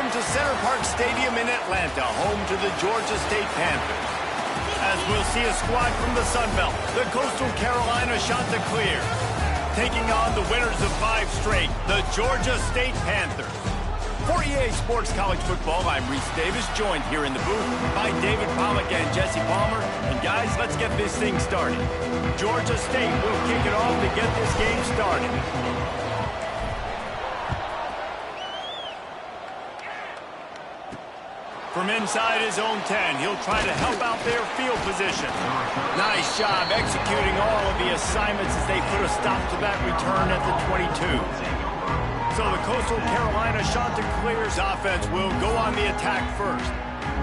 Welcome to Center Park Stadium in Atlanta, home to the Georgia State Panthers. As we'll see a squad from the Sun Belt, the Coastal Carolina Chanticleer, taking on the winners of 5 straight, the Georgia State Panthers. For EA Sports College Football, I'm Reese Davis, joined here in the booth by David Pollack and Jesse Palmer. And guys, let's get this thing started. Georgia State will kick it off to get this game started. From inside his own 10, he'll try to help out their field position. Nice job executing all of the assignments as they put a stop to that return at the 22. So the Coastal Carolina Chanticleer's offense will go on the attack first.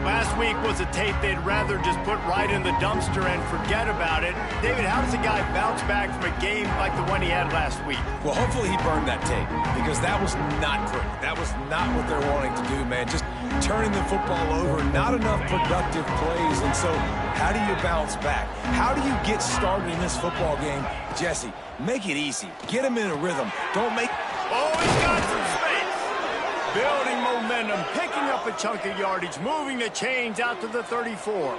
Last week was a tape they'd rather just put right in the dumpster and forget about it. David, how does a guy bounce back from a game like the one he had last week? Well, hopefully he burned that tape, because that was not pretty. That was not what they're wanting to do, man. Just turning the football over, not enough productive plays. And so how do you bounce back? How do you get started in this football game? Jesse, make it easy. Get him in a rhythm. Don't make... Oh, he's got some space. Building momentum, picking up a chunk of yardage, moving the chains out to the 34.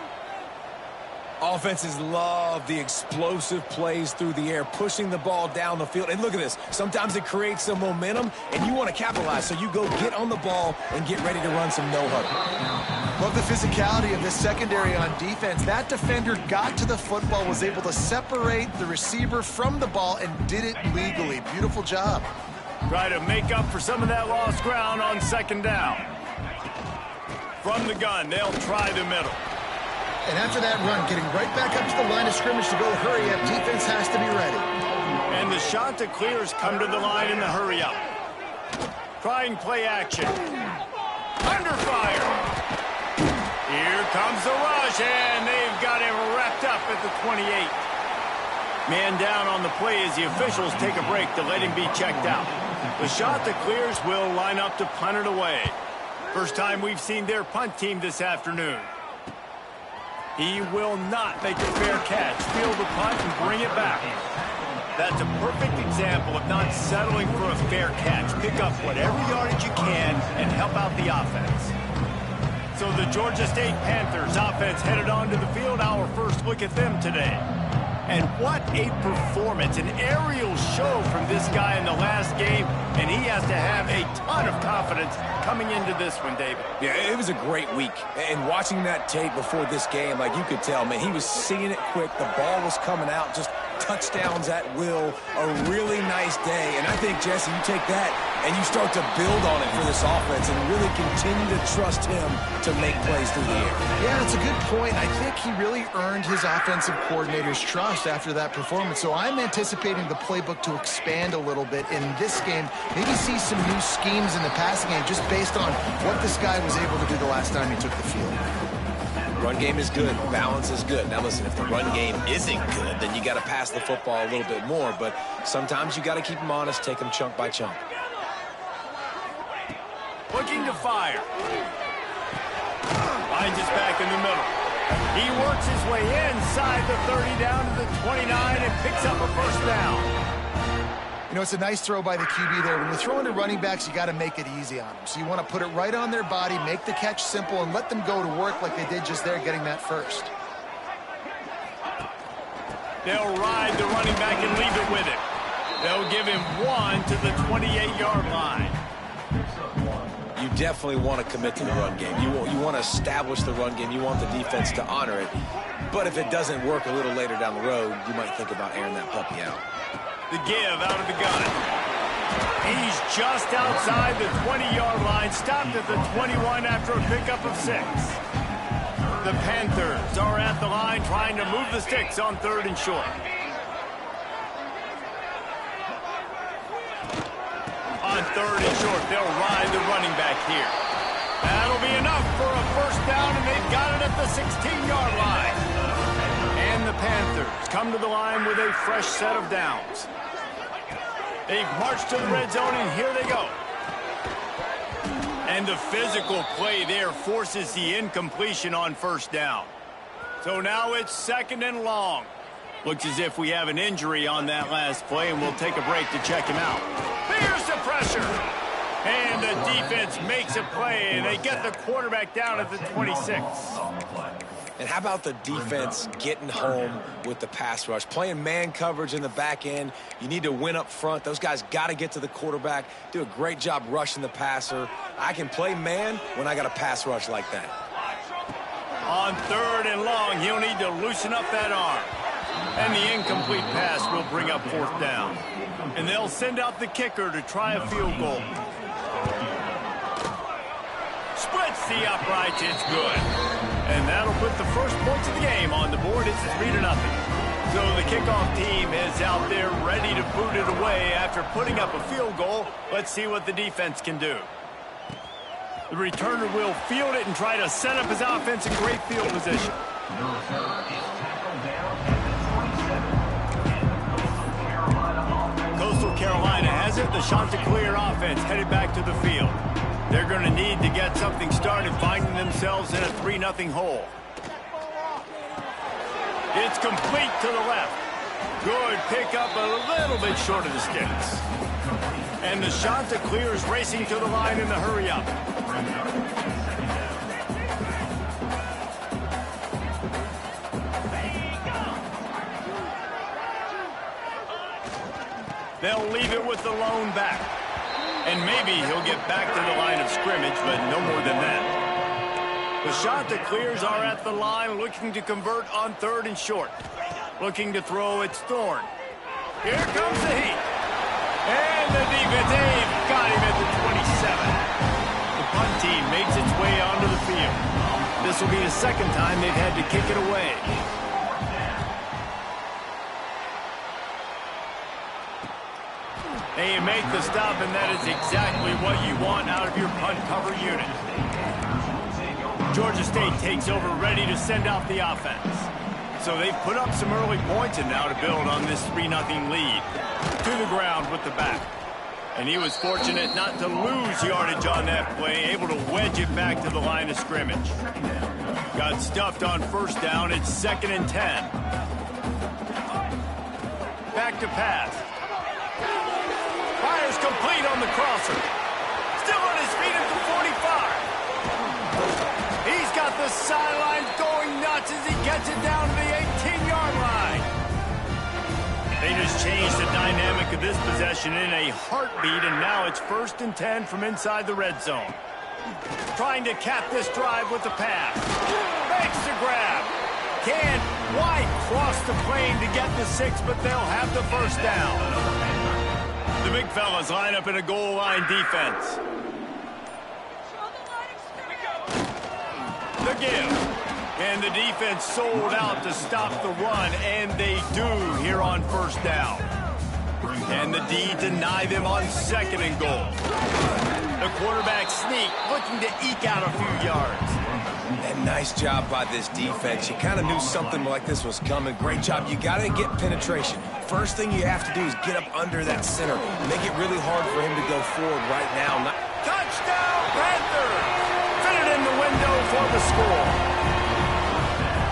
Offenses love the explosive plays through the air, pushing the ball down the field. And look at this. Sometimes it creates some momentum, and you want to capitalize. So you go get on the ball and get ready to run some no-huddle. Love the physicality of this secondary on defense. That defender got to the football, was able to separate the receiver from the ball, and did it legally. Beautiful job. Try to make up for some of that lost ground on second down. From the gun, they'll try the middle. And after that run, getting right back up to the line of scrimmage to go hurry up, defense has to be ready. And the Chanticleers come to the line in the hurry up. Trying play action. Under fire. Here comes the rush, and they've got him wrapped up at the 28. Man down on the play as the officials take a break to let him be checked out. The Chanticleers will line up to punt it away. First time we've seen their punt team this afternoon. He will not make a fair catch, field the punt, and bring it back. That's a perfect example of not settling for a fair catch. Pick up whatever yardage you can and help out the offense. So the Georgia State Panthers offense headed onto the field. Our first look at them today. And what a performance, an aerial show from this guy in the last game, and he has to have a ton of confidence coming into this one, David. Yeah, it was a great week. And watching that tape before this game, like you could tell, man, he was seeing it quick. The ball was coming out, just touchdowns at will. A really nice day. And I think, Jesse, you take that and you start to build on it for this offense and really continue to trust him to make plays through the air. Yeah, that's a good point. I think he really earned his offensive coordinator's trust after that performance. So I'm anticipating the playbook to expand a little bit in this game. Maybe see some new schemes in the passing game just based on what this guy was able to do the last time he took the field. Run game is good. Balance is good. Now, listen, if the run game isn't good, then you got to pass the football a little bit more. But sometimes you got to keep them honest, take them chunk by chunk. Looking to fire. Finds us back in the middle. He works his way inside the 30 down to the 29 and picks up a first down. You know, it's a nice throw by the QB there. When you're throwing to running backs, you got to make it easy on them. So you want to put it right on their body, make the catch simple, and let them go to work like they did just there, getting that first. They'll ride the running back and leave it with him. They'll give him 1 to the 28-yard line. You definitely want to commit to the run game. You want to establish the run game. You want the defense to honor it. But if it doesn't work a little later down the road, you might think about airing that puppy out. The give out of the gun. He's just outside the 20-yard line, stopped at the 21 after a pickup of 6. The Panthers are at the line trying to move the sticks on 3rd and short. On 3rd and short, they'll ride the running back here. That'll be enough for a first down, and they've got it at the 16-yard line. And the Panthers come to the line with a fresh set of downs. They've marched to the red zone, and here they go. And the physical play there forces the incompletion on first down. So now it's 2nd and long. Looks as if we have an injury on that last play, and we'll take a break to check him out. Here's the pressure. And the defense makes a play, and they get the quarterback down at the 26. And how about the defense getting home with the pass rush? Playing man coverage in the back end. You need to win up front. Those guys got to get to the quarterback, do a great job rushing the passer. I can play man when I got a pass rush like that. On 3rd and long, he'll need to loosen up that arm. And the incomplete pass will bring up 4th down. And they'll send out the kicker to try a field goal. Splits the uprights, it's good. And that'll put the first points of the game on the board. It's 3-0. So the kickoff team is out there ready to boot it away after putting up a field goal. Let's see what the defense can do. The returner will field it and try to set up his offense in great field position. Coastal Carolina has it. The Chanticleer offense headed back to the field. They're going to need to get something started, finding themselves in a 3-0 hole. It's complete to the left. Good pickup, a little bit short of the sticks. And the Chanticleers racing to the line in the hurry-up. They'll leave it with the lone back. And maybe he'll get back to the line of scrimmage, but no more than that. The Chanticleers are at the line looking to convert on 3rd and short. Looking to throw, it's Thorne. Here comes the heat. And the defense, they've got him at the 27. The punt team makes its way onto the field. This will be the second time they've had to kick it away. They make the stop, and that is exactly what you want out of your punt cover unit. Georgia State takes over, ready to send out the offense. So they've put up some early points, and now to build on this 3-0 lead. To the ground with the back. And he was fortunate not to lose yardage on that play, able to wedge it back to the line of scrimmage. Got stuffed on 1st down. It's 2nd and 10. Back to pass. Fires complete on the crosser. Still on his feet at the 45. He's got the sidelines going nuts as he gets it down to the 18-yard line. They just changed the dynamic of this possession in a heartbeat, and now it's 1st and 10 from inside the red zone. Trying to cap this drive with the pass. Makes the grab. Can't quite cross the plane to get the 6, but they'll have the 1st down. The big fellas line up in a goal line defense. The give. And the defense sold out to stop the run, and they do here on 1st down. And the D deny them on 2nd and goal. The quarterback sneak, looking to eke out a few yards. And nice job by this defense. You kind of knew something like this was coming. Great job. You got to get penetration. First thing you have to do is get up under that center. Make it really hard for him to go forward right now. Touchdown, Panthers! Fit it in the window for the score.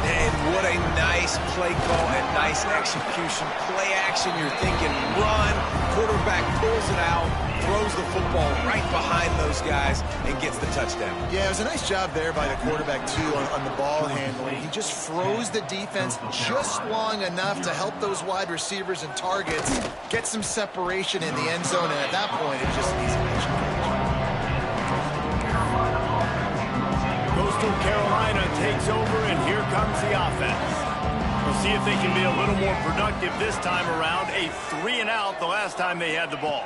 And what a nice play call and nice execution. Play action, you're thinking run. Quarterback pulls it out, throws the football right behind those guys, and gets the touchdown. Yeah, it was a nice job there by the quarterback, too, on the ball handling. He just froze the defense just long enough to help those wide receivers and targets get some separation in the end zone, and at that point, it was just an easy catch. Coastal Carolina takes over, and here comes the offense. We'll see if they can be a little more productive this time around. A 3-and-out the last time they had the ball.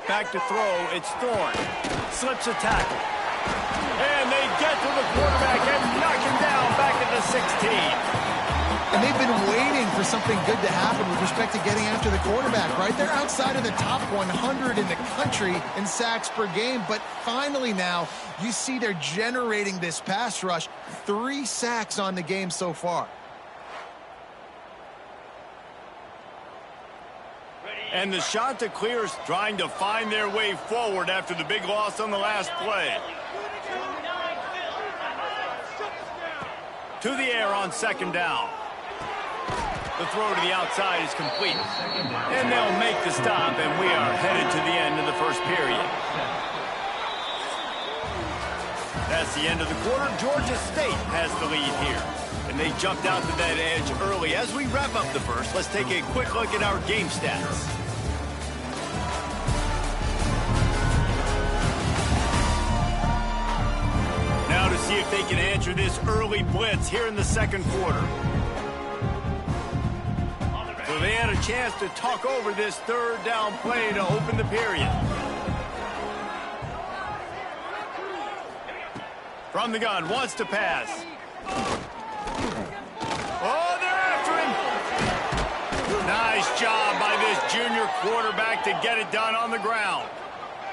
Back to throw, it's Thorne. Slips a tackle. And they get to the quarterback and knock him down back at the 16. And they've been waiting for something good to happen with respect to getting after the quarterback, right? They're outside of the top 100 in the country in sacks per game, but finally now you see they're generating this pass rush. 3 sacks on the game so far. And the Chanticleers trying to find their way forward after the big loss on the last play. To the air on 2nd down. The throw to the outside is complete. And they'll make the stop, and we are headed to the end of the 1st period. That's the end of the quarter. Georgia State has the lead here. And they jumped out to that edge early. As we wrap up the first, let's take a quick look at our game stats. Now to see if they can answer this early blitz here in the second quarter. So they had a chance to talk over this third down play to open the period. From the gun, wants to pass. Oh, they're after him. Nice job by this junior quarterback to get it done on the ground.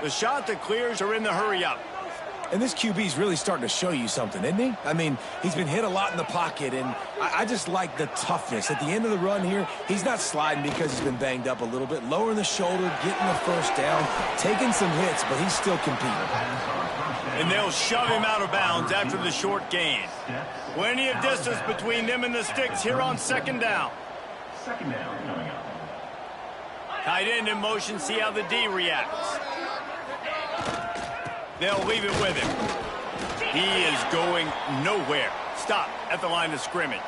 The shot that clears are in the hurry-up. And this QB's really starting to show you something, isn't he? I mean, he's been hit a lot in the pocket, and I just like the toughness. At the end of the run here, he's not sliding because he's been banged up a little bit. Lowering the shoulder, getting the first down, taking some hits, but he's still competing. And they'll shove him out of bounds after the short gain. Plenty of distance between them and the sticks here on second down. Tight end in motion, see how the D reacts. They'll leave it with him. He is going nowhere. Stop at the line of scrimmage.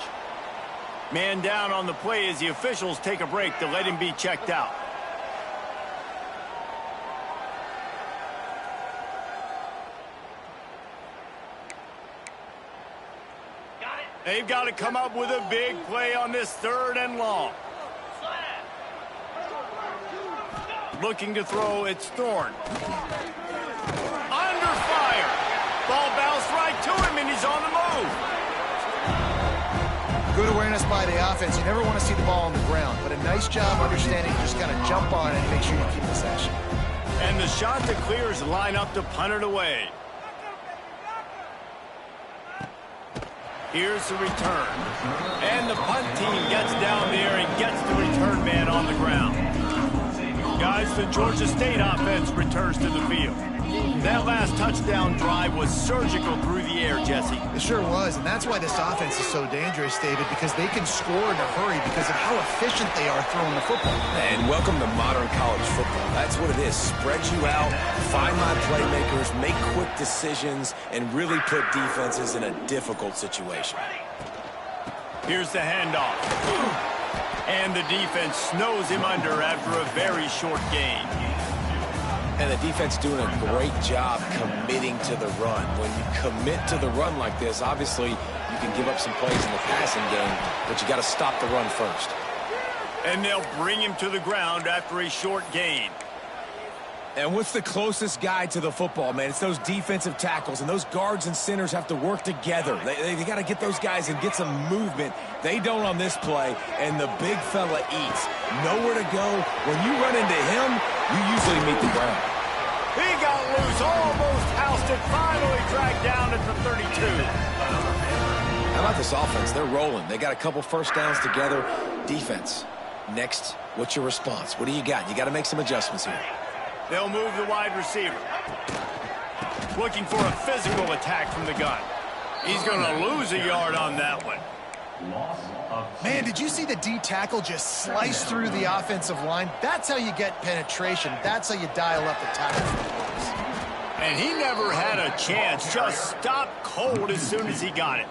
Man down on the play as the officials take a break to let him be checked out. They've got to come up with a big play on this third and long. Looking to throw, it's Thorne. Under fire. Ball bounced right to him, and he's on the move. Good awareness by the offense. You never want to see the ball on the ground, but a nice job understanding you just got to jump on it and make sure you keep possession. And the shot that clears line up to punt it away. Here's the return. And the punt team gets down there and gets the return man on the ground. Guys, the Georgia State offense returns to the field. That last touchdown drive was surgical through the air, Jesse. It sure was, and that's why this offense is so dangerous, David, because they can score in a hurry because of how efficient they are throwing the football. And welcome to modern college football. That's what it is. Spread you out, find my playmakers, make quick decisions, and really put defenses in a difficult situation. Here's the handoff. And the defense snows him under after a very short gain. And the defense doing a great job committing to the run. When you commit to the run like this, obviously you can give up some plays in the passing game, but you got to stop the run first. And they'll bring him to the ground after a short gain. And what's the closest guy to the football, man? It's those defensive tackles, and those guards and centers have to work together. They got to get those guys and get some movement. They don't on this play, and the big fella eats. Nowhere to go. When you run into him, you usually meet the ground. He got loose, almost housed it, finally dragged down at the 32. How about this offense? They're rolling. They got a couple first downs together. Defense, next, what's your response? What do you got? You got to make some adjustments here. They'll move the wide receiver. Looking for a physical attack from the gun. He's going to lose a yard on that one. Man, did you see the D tackle just slice through the offensive line? That's how you get penetration. That's how you dial up the tackle. And he never had a chance. Just stopped cold as soon as he got it.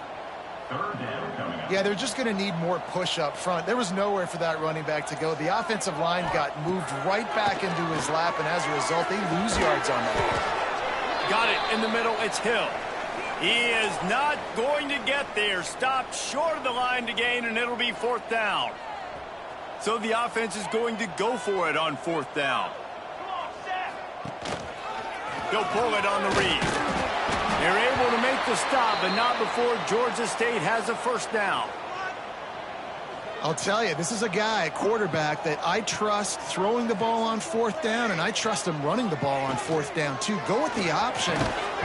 Yeah, they're just going to need more push up front. There was nowhere for that running back to go. The offensive line got moved right back into his lap, and as a result, they lose yards on that. Got it in the middle. It's Hill. He is not going to get there. Stopped short of the line to gain, and it'll be fourth down. So the offense is going to go for it on fourth down. He'll pull it on the read. They're able to make the stop, but not before Georgia State has a first down. I'll tell you, this is a guy, a quarterback, that I trust throwing the ball on fourth down, and I trust him running the ball on fourth down, too. Go with the option.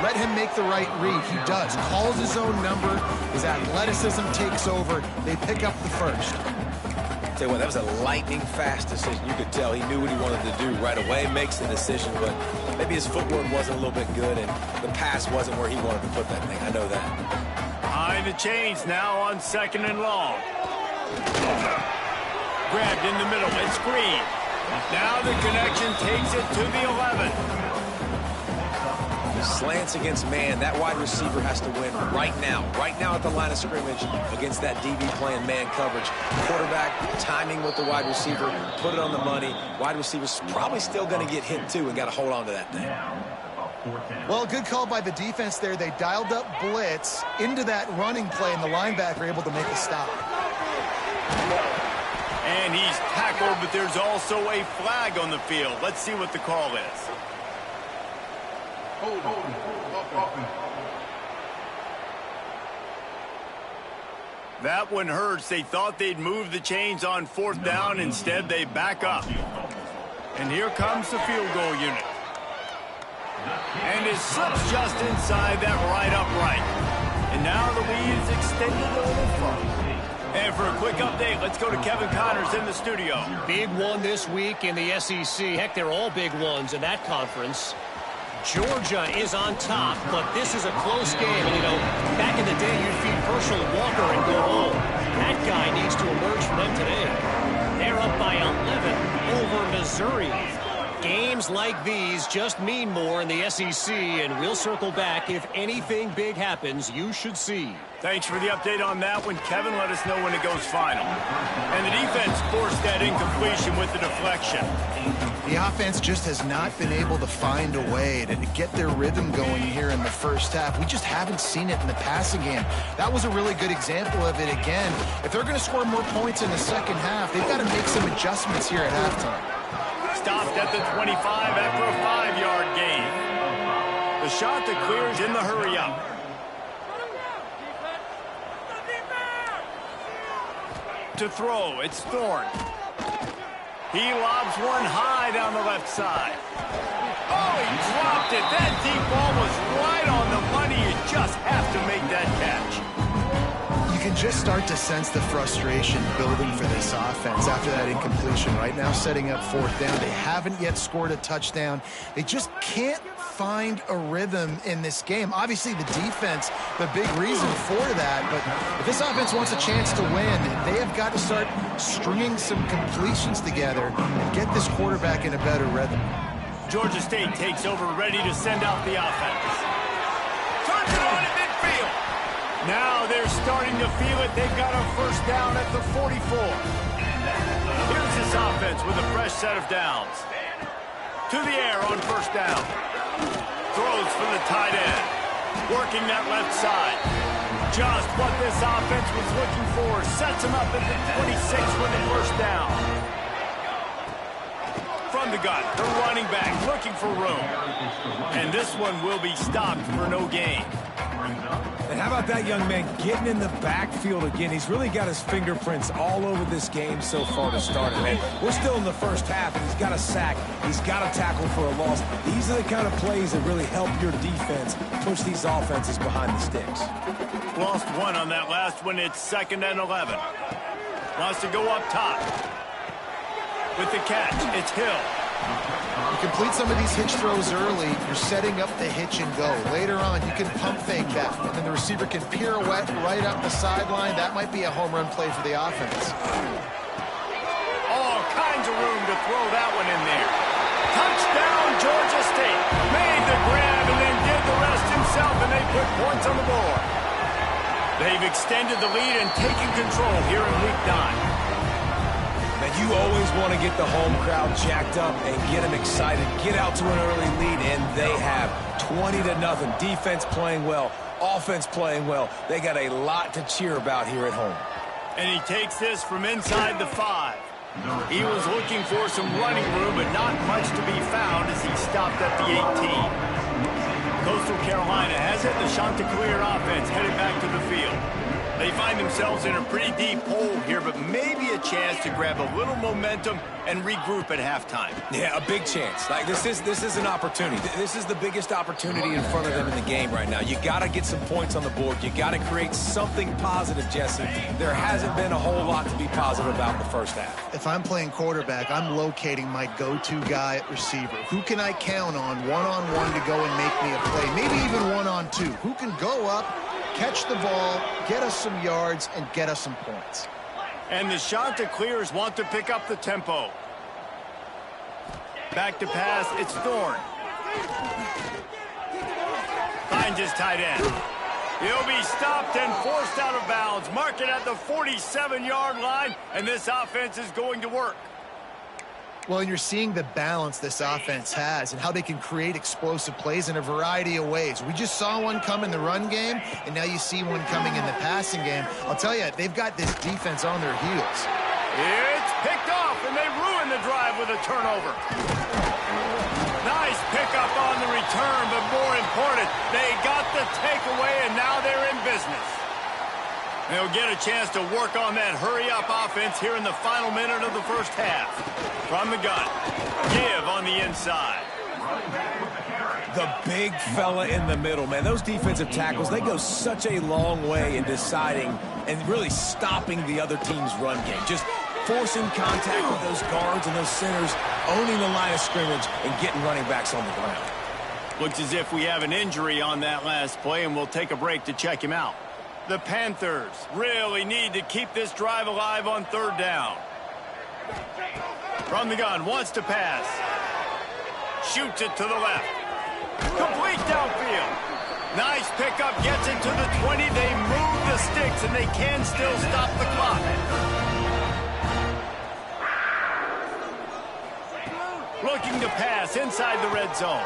Let him make the right read. He does. Calls his own number. His athleticism takes over. They pick up the first. Tell you what, that was a lightning-fast decision. You could tell he knew what he wanted to do right away, makes the decision, but maybe his footwork wasn't a little bit good, and the pass wasn't where he wanted to put that thing. I know that. Behind the chains now on second and long. Grabbed in the middle and screen. Now the connection takes it to the 11. Slants against man. That wide receiver has to win right now at the line of scrimmage against that DB playing man coverage. Quarterback timing with the wide receiver, put it on the money. Wide receiver's probably still going to get hit too and got to hold on to that thing. Well, good call by the defense there. They dialed up blitz into that running play, and the linebacker able to make a stop. And he's tackled, but there's also a flag on the field. Let's see what the call is. That one hurts. They thought they'd move the chains on 4th down. Instead, they back up. And here comes the field goal unit. And it slips just inside that right upright. And now the lead is extended a little further. And for a quick update, let's go to Kevin Connors in the studio. Big one this week in the SEC. Heck, they're all big ones in that conference. Georgia is on top, but this is a close game. And, you know, back in the day, you'd feed Herschel Walker and go home. That guy needs to emerge for them today. They're up by 11 over Missouri. Games like these just mean more in the SEC, and we'll circle back. If anything big happens, you should see. Thanks for the update on that one, Kevin. Let us know when it goes final. And the defense forced that incompletion with the deflection. The offense just has not been able to find a way to get their rhythm going here in the first half. We just haven't seen it in the passing game. That was a really good example of it again. If they're going to score more points in the second half, they've got to make some adjustments here at halftime. Stopped at the 25 after a 5-yard gain. The shot that clears in the hurry-up. To throw, it's Thorne. He lobs one high down the left side. Oh, he dropped it. That deep ball was right on the money. You just have to make that catch. You can just start to sense the frustration building for this offense after that incompletion. Right now, setting up 4th down. They haven't yet scored a touchdown. They just can't find a rhythm in this game. Obviously, the defense, the big reason for that. But if this offense wants a chance to win, they have got to start stringing some completions together and get this quarterback in a better rhythm. Georgia State takes over, ready to send out the offense. Turns it on at midfield. Now they're starting to feel it. They've got a 1st down at the 44. Here's this offense with a fresh set of downs. To the air on 1st down. Throws for the tight end. Working that left side. Just what this offense was looking for. Sets him up at the 26 with the 1st down. From the gun, the running back looking for room. And this one will be stopped for no gain. And how about that young man getting in the backfield again? He's really got his fingerprints all over this game so far to start it. Man, we're still in the first half, and he's got a sack. He's got a tackle for a loss. These are the kind of plays that really help your defense push these offenses behind the sticks. Lost one on that last one. It's 2nd and 11. Wants to go up top. With the catch, it's Hill. You complete some of these hitch throws early, you're setting up the hitch and go. Later on, you can pump fake that, and then the receiver can pirouette right up the sideline. That might be a home run play for the offense. All kinds of room to throw that one in there. Touchdown, Georgia State. Made the grab and then did the rest himself, and they put points on the board. They've extended the lead and taken control here in Week 9. You always want to get the home crowd jacked up and get them excited. Get out to an early lead, and they have 20-0. Defense playing well, offense playing well. They got a lot to cheer about here at home. And he takes this from inside the 5. He was looking for some running room, but not much to be found as he stopped at the 18. Coastal Carolina has it. The Chanticleer offense headed back to the field. They find themselves in a pretty deep hole here, but maybe a chance to grab a little momentum and regroup at halftime. Yeah, a big chance. Like this is an opportunity. This is the biggest opportunity in front of them in the game right now. You got to get some points on the board. You got to create something positive, Jesse. There hasn't been a whole lot to be positive about in the first half. If I'm playing quarterback, I'm locating my go-to guy at receiver. Who can I count on one-on-one to go and make me a play? Maybe even one-on-two. Who can go up, catch the ball, get us some yards, and get us some points. And the Chanticleers want to pick up the tempo. Back to pass, it's Thorne. Finds his tight end. He'll be stopped and forced out of bounds. Mark it at the 47-yard line, and this offense is going to work. Well, and you're seeing the balance this offense has and how they can create explosive plays in a variety of ways. We just saw one come in the run game, and now you see one coming in the passing game. I'll tell you, they've got this defense on their heels. It's picked off, and they ruin the drive with a turnover. Nice pickup on the return, but more important, they got the takeaway, and now they're in business. They'll get a chance to work on that hurry-up offense here in the final minute of the first half. From the gun, give on the inside. The big fella in the middle, man. Those defensive tackles, they go such a long way in deciding and really stopping the other team's run game. Just forcing contact with those guards and those centers, owning the line of scrimmage, and getting running backs on the ground. Looks as if we have an injury on that last play, and we'll take a break to check him out. The Panthers really need to keep this drive alive on third down. From the gun, wants to pass. Shoots it to the left. Complete downfield. Nice pickup, gets it to the 20. They move the sticks, and they can still stop the clock. Looking to pass inside the red zone.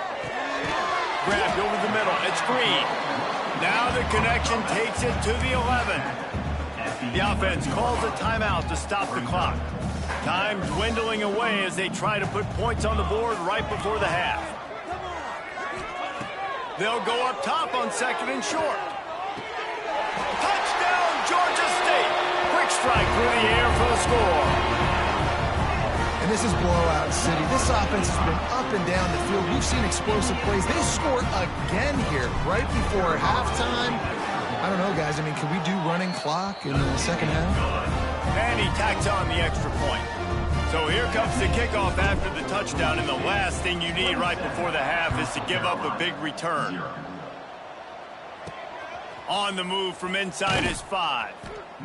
Grabbed over the middle. It's Green. Now the connection takes it to the 11. The offense calls a timeout to stop the clock. Time dwindling away as they try to put points on the board right before the half. They'll go up top on second and short. Touchdown, Georgia State. Quick strike through the air for the score. And this is blowout city. This offense has been up and down the field. We've seen explosive plays. They scored again here right before halftime. I don't know, guys. I mean, can we do running clock in the second half? And he tacks on the extra point. So here comes the kickoff after the touchdown, and the last thing you need right before the half is to give up a big return. On the move from inside is 5.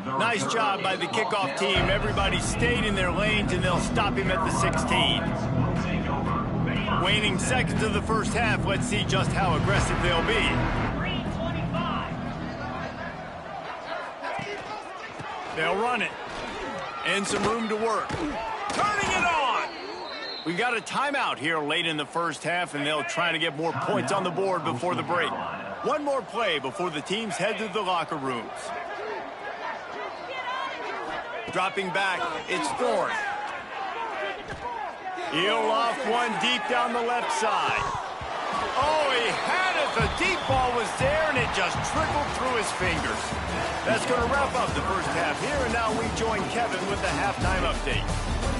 Nice job by the kickoff team. Everybody stayed in their lanes, and they'll stop him at the 16. Waning seconds of the first half. Let's see just how aggressive they'll be. They'll run it. And some room to work. Turning it on! We got a timeout here late in the first half, and they'll try to get more points on the board before the break. One more play before the teams head to the locker rooms. Dropping back, it's Thorne. He'll off one deep down the left side. Oh, he had it. The deep ball was there, and it just trickled through his fingers. That's going to wrap up the first half here, and now we join Kevin with the halftime update.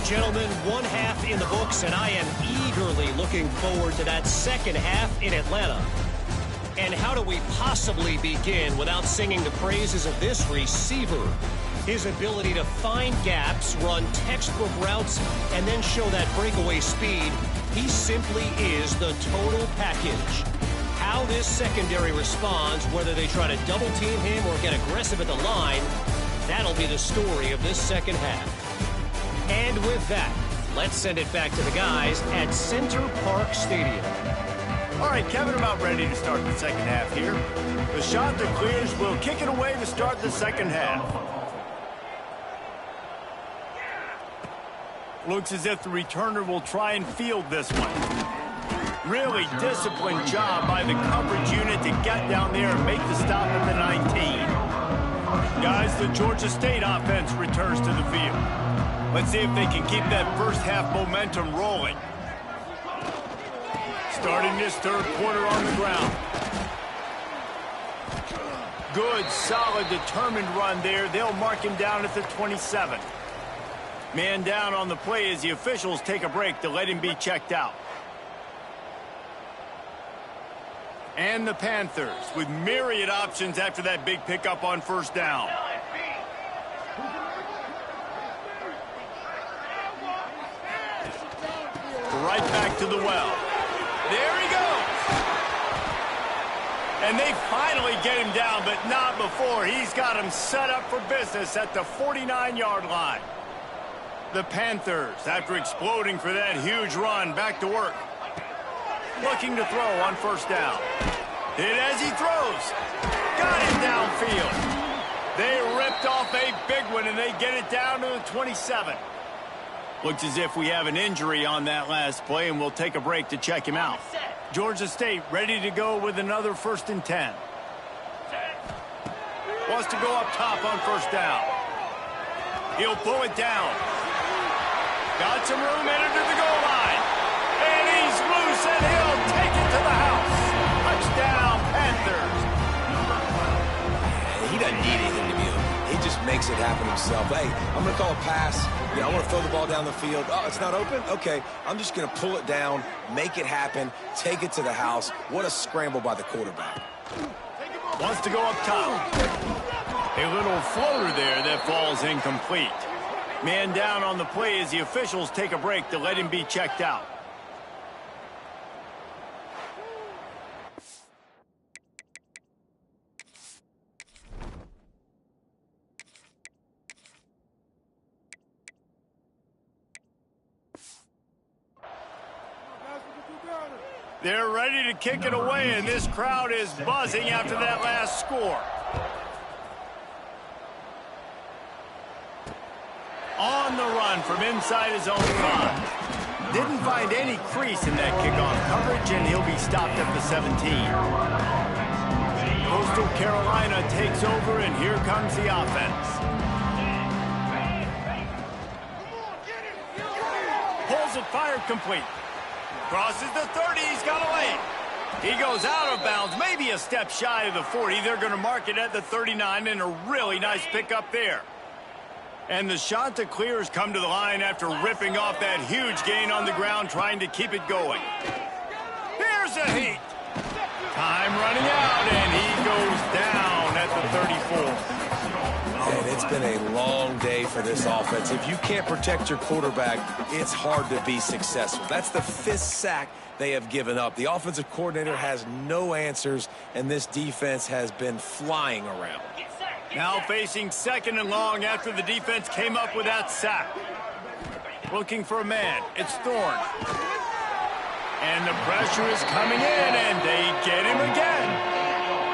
Gentlemen, one half in the books, and I am eagerly looking forward to that second half in Atlanta. And how do we possibly begin without singing the praises of this receiver? His ability to find gaps, run textbook routes, and then show that breakaway speed. He simply is the total package. How this secondary responds, whether they try to double team him or get aggressive at the line, that'll be the story of this second half. And with that, let's send it back to the guys at Center Park Stadium. All right, Kevin, about ready to start the second half here. The shot that clears will kick it away to start the second half. Looks as if the returner will try and field this one. Really disciplined job by the coverage unit to get down there and make the stop at the 19. Guys, the Georgia State offense returns to the field. Let's see if they can keep that first half momentum rolling. Starting this third quarter on the ground. Good, solid, determined run there. They'll mark him down at the 27. Man down on the play as the officials take a break to let him be checked out. And the Panthers with myriad options after that big pickup on first down. Right back to the well. There he goes. And they finally get him down, but not before. He's got him set up for business at the 49-yard line. The Panthers, after exploding for that huge run, back to work. Looking to throw on first down. Hit as he throws. Got it downfield. They ripped off a big one, and they get it down to the 27. Looks as if we have an injury on that last play, and we'll take a break to check him out. Georgia State ready to go with another 1st and 10. Wants to go up top on 1st down. He'll pull it down. Got some room headed to the goal line. And he's loose, and he'll take it to the house. Touchdown, Panthers. He doesn't need anything to be open. He just makes it happen himself. Hey, I'm going to call a pass. I want to throw the ball down the field. Oh, it's not open? Okay, I'm just going to pull it down, make it happen, take it to the house. What a scramble by the quarterback. Wants to go up top. A little floater there that falls incomplete. Man down on the play as the officials take a break to let him be checked out. They're ready to kick it away, and this crowd is buzzing after that last score. On the run from inside his own 5. Didn't find any crease in that kickoff coverage, and he'll be stopped at the 17. Coastal Carolina takes over, and here comes the offense. Pulls it, fired complete. Crosses the 30, he's got a lane. He goes out of bounds, maybe a step shy of the 40. They're going to mark it at the 39, and a really nice pickup there. And the Shanta Clears come to the line after ripping off that huge gain on the ground, trying to keep it going. Here's a heat. Time running out, and he goes down at the 34. And it's been a long day for this offense. If you can't protect your quarterback, it's hard to be successful. That's the 5th sack they have given up. The offensive coordinator has no answers, and this defense has been flying around. Now facing 2nd and long after the defense came up with that sack. Looking for a man. It's Thorne. And the pressure is coming in, and they get him again.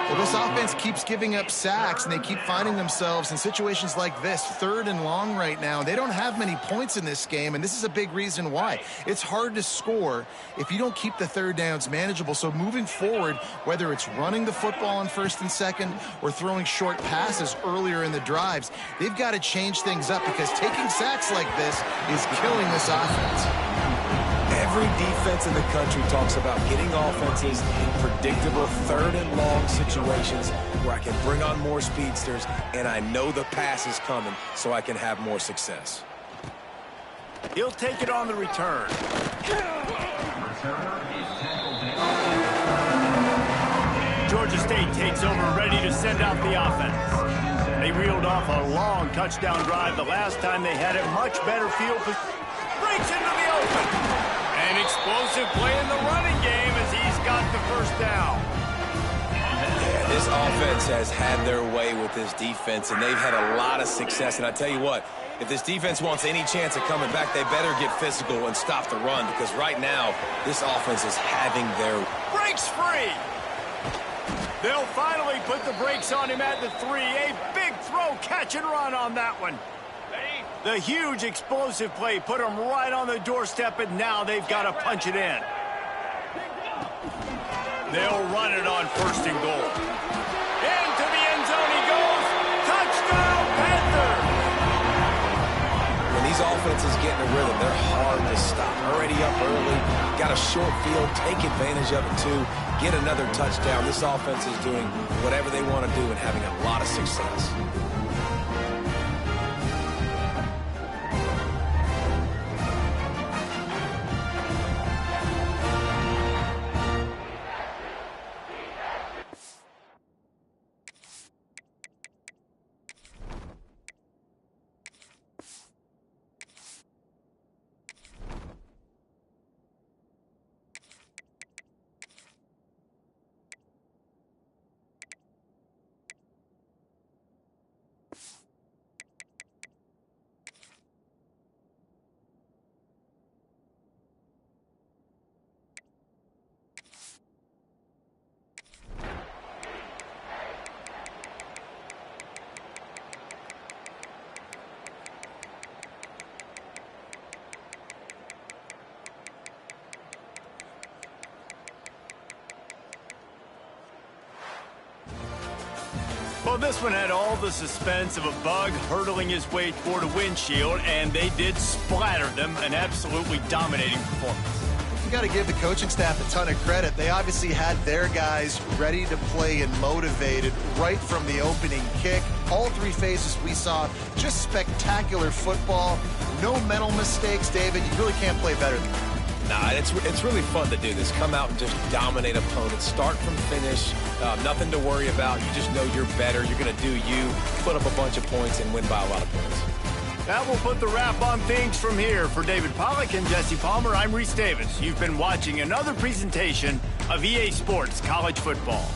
Well, this offense keeps giving up sacks, and they keep finding themselves in situations like this, 3rd and long right now. They don't have many points in this game, and this is a big reason why. It's hard to score if you don't keep the 3rd downs manageable. So moving forward, whether it's running the football on 1st and 2nd or throwing short passes earlier in the drives, they've got to change things up because taking sacks like this is killing this offense. Every defense in the country talks about getting offenses in predictable 3rd and long situations where I can bring on more speedsters and I know the pass is coming so I can have more success. He'll take it on the return. Georgia State takes over, ready to send out the offense. They reeled off a long touchdown drive the last time they had it. Much better field position. Breaks into the open. An explosive play in the running game as he's got the 1st down. Yeah, this offense has had their way with this defense, and they've had a lot of success. And I tell you what, if this defense wants any chance of coming back, they better get physical and stop the run, because right now, this offense is having their... Breaks free. They'll finally put the brakes on him at the 3. A big throw, catch and run on that one. The huge explosive play put them right on the doorstep, and now they've got to punch it in. They'll run it on 1st and goal. Into the end zone he goes. Touchdown, Panthers! When these offenses get in a rhythm, they're hard to stop. Already up early, got a short field, take advantage of it too, get another touchdown. This offense is doing whatever they want to do and having a lot of success. Well, this one had all the suspense of a bug hurtling his way toward a windshield, and they did splatter them. An absolutely dominating performance. You got to give the coaching staff a ton of credit. They obviously had their guys ready to play and motivated right from the opening kick. All three phases we saw just spectacular football. No mental mistakes, David. You really can't play better than that. Nah, it's really fun to do this. Come out and just dominate opponents. Start from finish. Nothing to worry about. You just know you're better. You're going to do you, put up a bunch of points, and win by a lot of points. That will put the wrap on things from here. For David Pollack and Jesse Palmer, I'm Reese Davis. You've been watching another presentation of EA Sports College Football.